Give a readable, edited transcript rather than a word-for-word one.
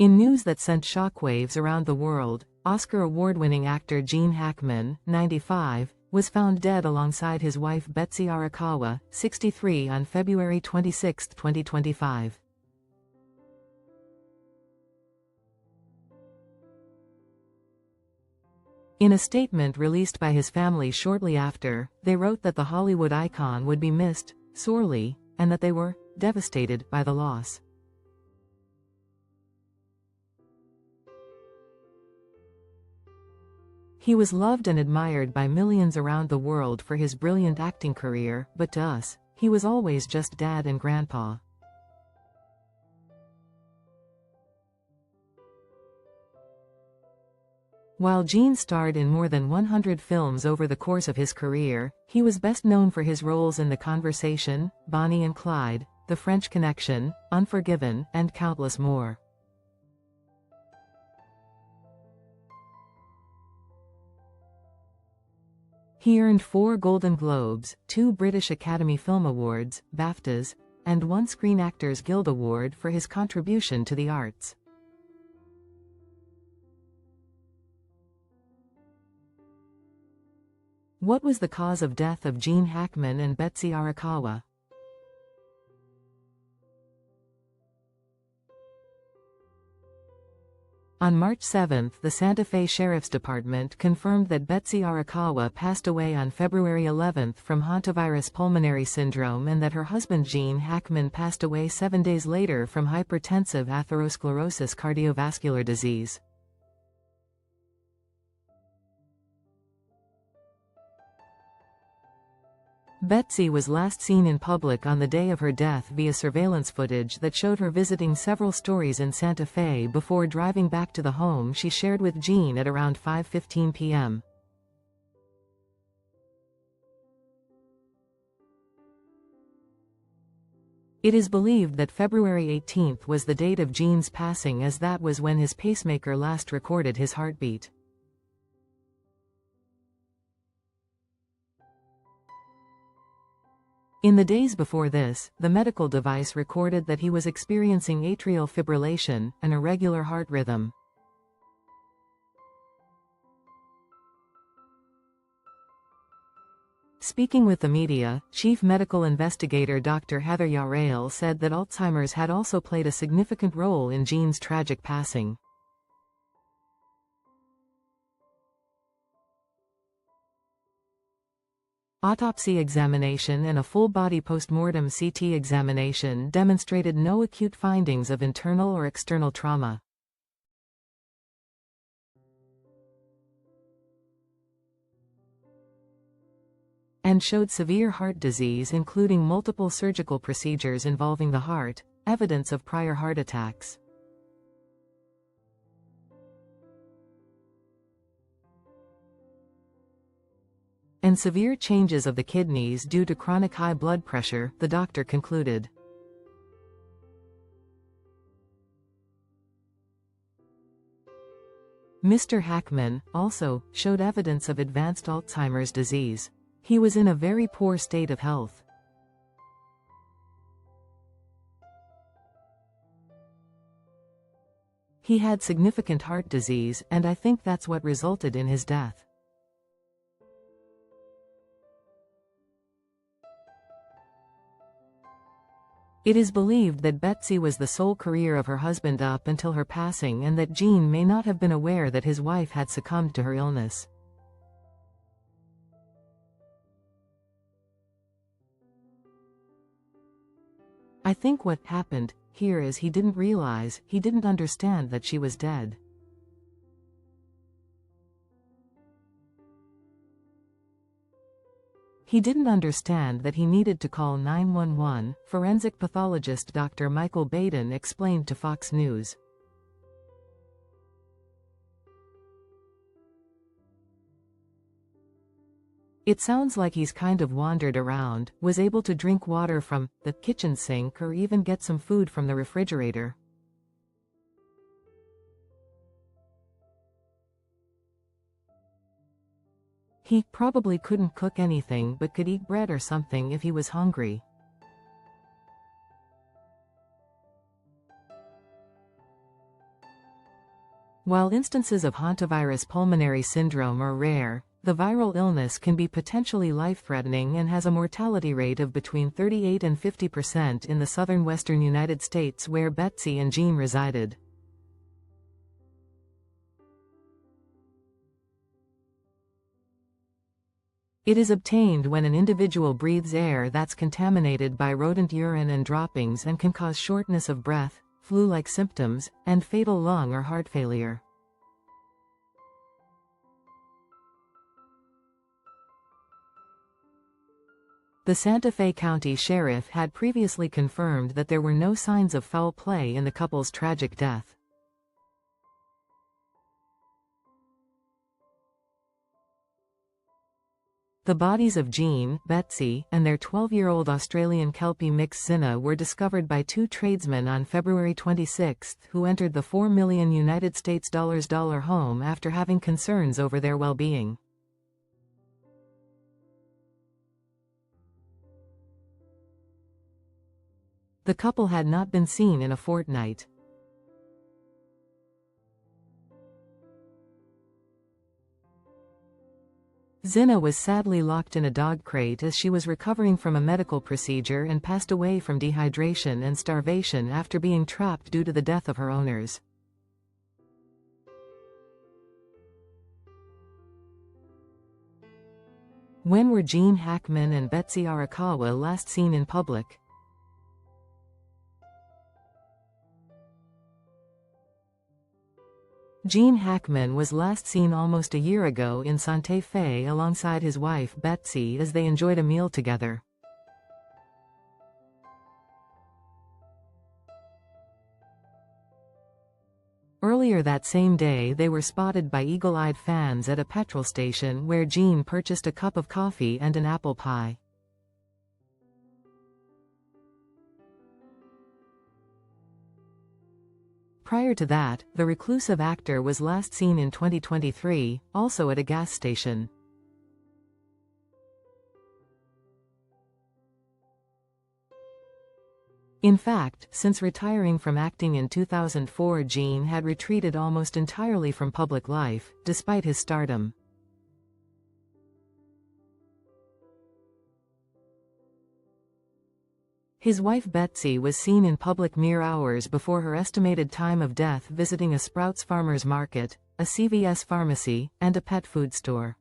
In news that sent shockwaves around the world, Oscar award-winning actor Gene Hackman, 95, was found dead alongside his wife Betsy Arakawa, 63, on February 26, 2025. In a statement released by his family shortly after, they wrote that the Hollywood icon would be missed sorely, and that they were devastated by the loss. He was loved and admired by millions around the world for his brilliant acting career, but to us, he was always just dad and grandpa. While Gene starred in more than 100 films over the course of his career, he was best known for his roles in The Conversation, Bonnie and Clyde, The French Connection, Unforgiven, and countless more. He earned 4 Golden Globes, 2 British Academy Film Awards, BAFTAs, and 1 Screen Actors Guild Award for his contribution to the arts. What was the cause of death of Gene Hackman and Betsy Arakawa? On March 7, the Santa Fe Sheriff's Department confirmed that Betsy Arakawa passed away on February 11 from hantavirus pulmonary syndrome and that her husband Gene Hackman passed away 7 days later from hypertensive atherosclerosis cardiovascular disease. Betsy was last seen in public on the day of her death via surveillance footage that showed her visiting several stores in Santa Fe before driving back to the home she shared with Gene at around 5:15 p.m. It is believed that February 18 was the date of Gene's passing, as that was when his pacemaker last recorded his heartbeat. In the days before this, the medical device recorded that he was experiencing atrial fibrillation, an irregular heart rhythm. Speaking with the media, Chief Medical Investigator Dr. Heather Yarrail said that Alzheimer's had also played a significant role in Gene's tragic passing. Autopsy examination and a full-body post-mortem CT examination demonstrated no acute findings of internal or external trauma. And showed severe heart disease, including multiple surgical procedures involving the heart, evidence of prior heart attacks. And severe changes of the kidneys due to chronic high blood pressure, the doctor concluded. Mr. Hackman also showed evidence of advanced Alzheimer's disease. He was in a very poor state of health. He had significant heart disease, and I think that's what resulted in his death. It is believed that Betsy was the sole career of her husband up until her passing, and that Gene may not have been aware that his wife had succumbed to her illness. I think what happened here is he didn't realize, he didn't understand that she was dead. He didn't understand that he needed to call 911, forensic pathologist Dr. Michael Baden explained to Fox News. It sounds like he's kind of wandered around, was able to drink water from the kitchen sink or even get some food from the refrigerator. He probably couldn't cook anything but could eat bread or something if he was hungry. While instances of hantavirus pulmonary syndrome are rare, the viral illness can be potentially life-threatening and has a mortality rate of between 38 and 50% in the southern western United States where Betsy and Jean resided. It is obtained when an individual breathes air that's contaminated by rodent urine and droppings and can cause shortness of breath, flu-like symptoms, and fatal lung or heart failure. The Santa Fe County Sheriff had previously confirmed that there were no signs of foul play in the couple's tragic death. The bodies of Jean, Betsy, and their 12-year-old Australian Kelpie mix Zina were discovered by two tradesmen on February 26, who entered the $4 million United States home after having concerns over their well-being. The couple had not been seen in a fortnight. Zina was sadly locked in a dog crate as she was recovering from a medical procedure and passed away from dehydration and starvation after being trapped due to the death of her owners. When were Jean Hackman and Betsy Arakawa last seen in public? Jean Hackman was last seen almost a year ago in Santa Fe alongside his wife Betsy as they enjoyed a meal together. Earlier that same day they were spotted by eagle-eyed fans at a petrol station where Jean purchased a cup of coffee and an apple pie. Prior to that, the reclusive actor was last seen in 2023, also at a gas station. In fact, since retiring from acting in 2004, Jean had retreated almost entirely from public life, despite his stardom. His wife Betsy was seen in public mere hours before her estimated time of death visiting a Sprouts Farmers Market, a CVS pharmacy, and a pet food store.